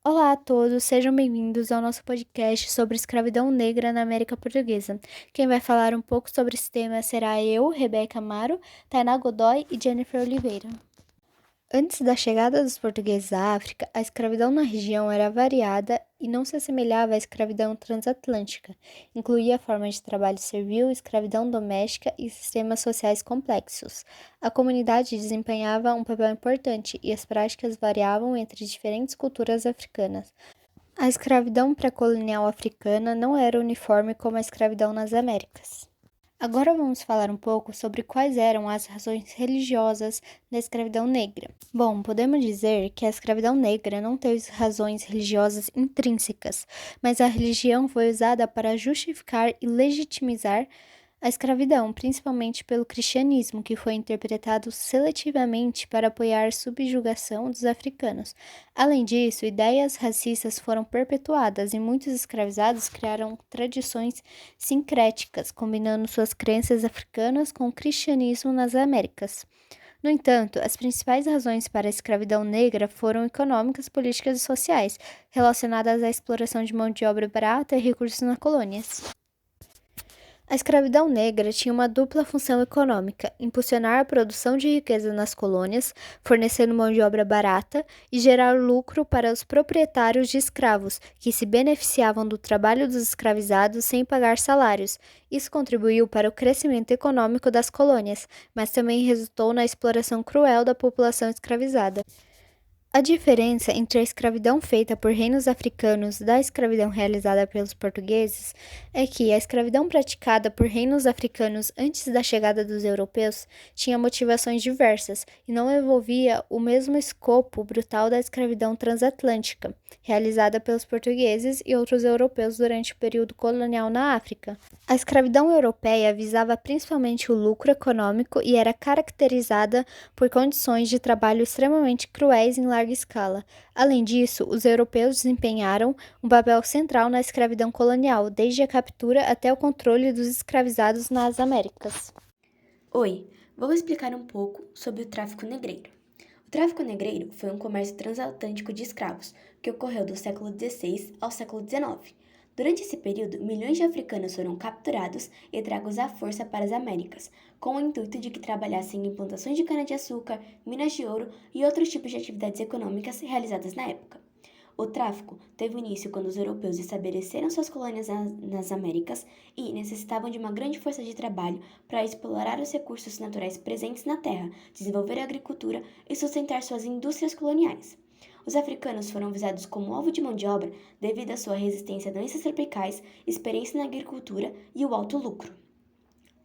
Olá a todos, sejam bem-vindos ao nosso podcast sobre escravidão negra na América Portuguesa. Quem vai falar um pouco sobre esse tema será eu, Rebeca Amaro, Tainá Godoy e Jennifer Oliveira. Antes da chegada dos portugueses à África, a escravidão na região era variada e não se assemelhava à escravidão transatlântica. Incluía formas de trabalho servil, escravidão doméstica e sistemas sociais complexos. A comunidade desempenhava um papel importante e as práticas variavam entre diferentes culturas africanas. A escravidão pré-colonial africana não era uniforme como a escravidão nas Américas. Agora vamos falar um pouco sobre quais eram as razões religiosas da escravidão negra. Bom, podemos dizer que a escravidão negra não teve razões religiosas intrínsecas, mas a religião foi usada para justificar e legitimizar a escravidão, principalmente pelo cristianismo, que foi interpretado seletivamente para apoiar a subjugação dos africanos. Além disso, ideias racistas foram perpetuadas e muitos escravizados criaram tradições sincréticas, combinando suas crenças africanas com o cristianismo nas Américas. No entanto, as principais razões para a escravidão negra foram econômicas, políticas e sociais, relacionadas à exploração de mão de obra barata e recursos nas colônias. A escravidão negra tinha uma dupla função econômica: impulsionar a produção de riqueza nas colônias, fornecendo mão de obra barata, e gerar lucro para os proprietários de escravos, que se beneficiavam do trabalho dos escravizados sem pagar salários. Isso contribuiu para o crescimento econômico das colônias, mas também resultou na exploração cruel da população escravizada. A diferença entre a escravidão feita por reinos africanos da escravidão realizada pelos portugueses é que a escravidão praticada por reinos africanos antes da chegada dos europeus tinha motivações diversas e não envolvia o mesmo escopo brutal da escravidão transatlântica, realizada pelos portugueses e outros europeus durante o período colonial na África. A escravidão europeia visava principalmente o lucro econômico e era caracterizada por condições de trabalho extremamente cruéis em larga escala. Além disso, os europeus desempenharam um papel central na escravidão colonial, desde a captura até o controle dos escravizados nas Américas. Oi, vou explicar um pouco sobre o tráfico negreiro. O tráfico negreiro foi um comércio transatlântico de escravos que ocorreu do século XVI ao século XIX. Durante esse período, milhões de africanos foram capturados e tragos à força para as Américas, com o intuito de que trabalhassem em plantações de cana-de-açúcar, minas de ouro e outros tipos de atividades econômicas realizadas na época. O tráfico teve início quando os europeus estabeleceram suas colônias nas Américas e necessitavam de uma grande força de trabalho para explorar os recursos naturais presentes na terra, desenvolver a agricultura e sustentar suas indústrias coloniais. Os africanos foram visados como alvo de mão de obra devido à sua resistência a doenças tropicais, experiência na agricultura e o alto lucro.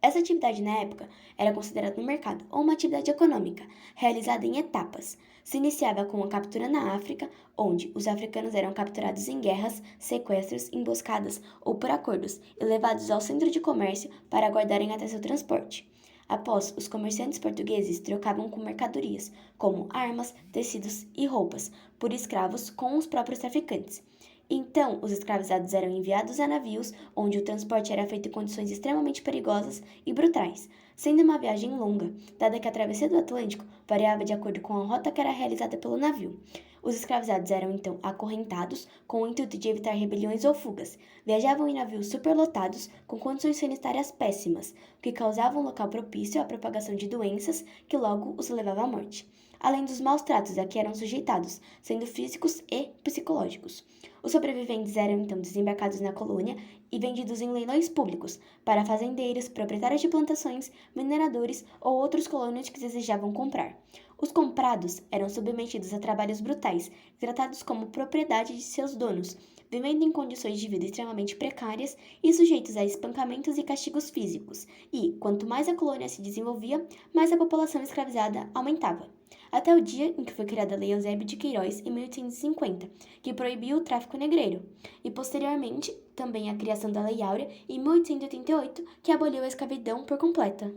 Essa atividade na época era considerada um mercado ou uma atividade econômica, realizada em etapas. Se iniciava com a captura na África, onde os africanos eram capturados em guerras, sequestros, emboscadas ou por acordos e levados ao centro de comércio para aguardarem até seu transporte. Após, os comerciantes portugueses trocavam com mercadorias, como armas, tecidos e roupas, por escravos com os próprios traficantes. Então, os escravizados eram enviados a navios, onde o transporte era feito em condições extremamente perigosas e brutais, sendo uma viagem longa, dada que a travessia do Atlântico variava de acordo com a rota que era realizada pelo navio. Os escravizados eram então acorrentados com o intuito de evitar rebeliões ou fugas. Viajavam em navios superlotados com condições sanitárias péssimas, o que causava um local propício à propagação de doenças que logo os levava à morte, além dos maus tratos a que eram sujeitados, sendo físicos e psicológicos. Os sobreviventes eram então desembarcados na colônia e vendidos em leilões públicos para fazendeiros, proprietários de plantações, mineradores ou outros colonos que desejavam comprar. Os comprados eram submetidos a trabalhos brutais, tratados como propriedade de seus donos, vivendo em condições de vida extremamente precárias e sujeitos a espancamentos e castigos físicos. E, quanto mais a colônia se desenvolvia, mais a população escravizada aumentava. Até o dia em que foi criada a Lei Eusébio de Queiroz, em 1850, que proibiu o tráfico negreiro, e posteriormente também a criação da Lei Áurea, em 1888, que aboliu a escravidão por completa.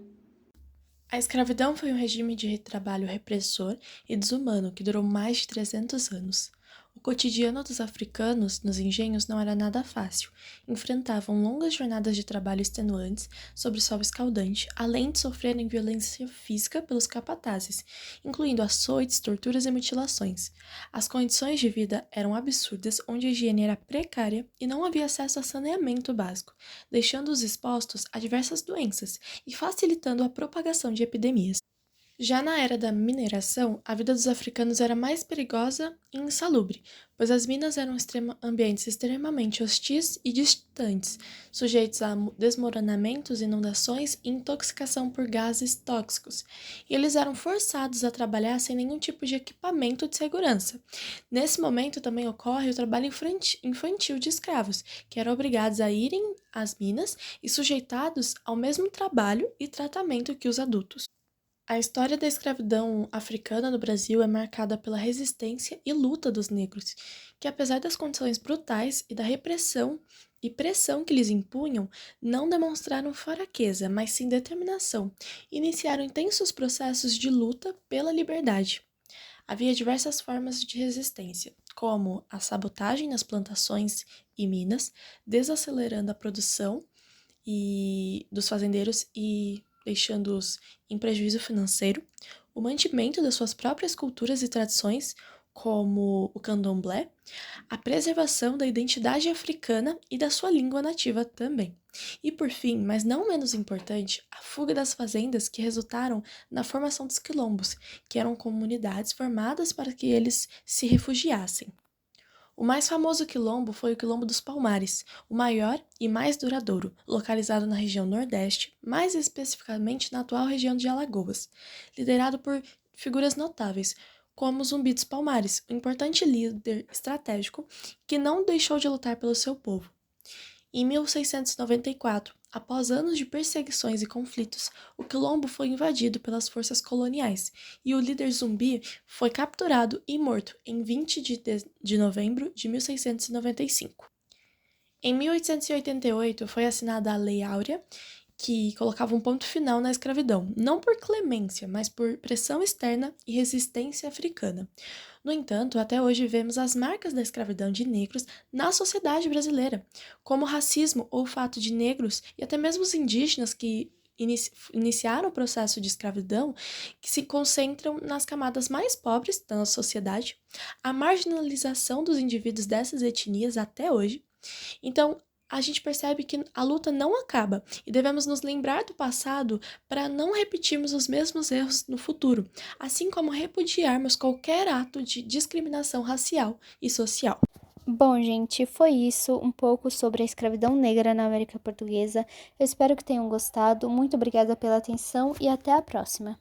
A escravidão foi um regime de trabalho repressor e desumano que durou mais de 300 anos. O cotidiano dos africanos nos engenhos não era nada fácil. Enfrentavam longas jornadas de trabalho extenuantes sob o sol escaldante, além de sofrerem violência física pelos capatazes, incluindo açoites, torturas e mutilações. As condições de vida eram absurdas, onde a higiene era precária e não havia acesso a saneamento básico, deixando-os expostos a diversas doenças e facilitando a propagação de epidemias. Já na era da mineração, a vida dos africanos era mais perigosa e insalubre, pois as minas eram ambientes extremamente hostis e distantes, sujeitos a desmoronamentos, inundações e intoxicação por gases tóxicos, e eles eram forçados a trabalhar sem nenhum tipo de equipamento de segurança. Nesse momento também ocorre o trabalho infantil de escravos, que eram obrigados a irem às minas e sujeitados ao mesmo trabalho e tratamento que os adultos. A história da escravidão africana no Brasil é marcada pela resistência e luta dos negros, que apesar das condições brutais e da repressão e pressão que lhes impunham, não demonstraram fraqueza, mas sim determinação, e iniciaram intensos processos de luta pela liberdade. Havia diversas formas de resistência, como a sabotagem nas plantações e minas, desacelerando a produção dos fazendeiros e deixando-os em prejuízo financeiro, o mantimento das suas próprias culturas e tradições, como o candomblé, a preservação da identidade africana e da sua língua nativa também. E por fim, mas não menos importante, a fuga das fazendas que resultaram na formação dos quilombos, que eram comunidades formadas para que eles se refugiassem. O mais famoso quilombo foi o Quilombo dos Palmares, o maior e mais duradouro, localizado na região Nordeste, mais especificamente na atual região de Alagoas, liderado por figuras notáveis, como Zumbi dos Palmares, um importante líder estratégico que não deixou de lutar pelo seu povo. Em 1694, após anos de perseguições e conflitos, o quilombo foi invadido pelas forças coloniais e o líder Zumbi foi capturado e morto em 20 de novembro de 1695. Em 1888, foi assinada a Lei Áurea, que colocava um ponto final na escravidão, não por clemência, mas por pressão externa e resistência africana. No entanto, até hoje vemos as marcas da escravidão de negros na sociedade brasileira, como o racismo ou o fato de negros e até mesmo os indígenas que iniciaram o processo de escravidão, que se concentram nas camadas mais pobres da nossa sociedade, a marginalização dos indivíduos dessas etnias até hoje. Então, a gente percebe que a luta não acaba e devemos nos lembrar do passado para não repetirmos os mesmos erros no futuro, assim como repudiarmos qualquer ato de discriminação racial e social. Bom, gente, foi isso um pouco sobre a escravidão negra na América Portuguesa. Eu espero que tenham gostado. Muito obrigada pela atenção e até a próxima.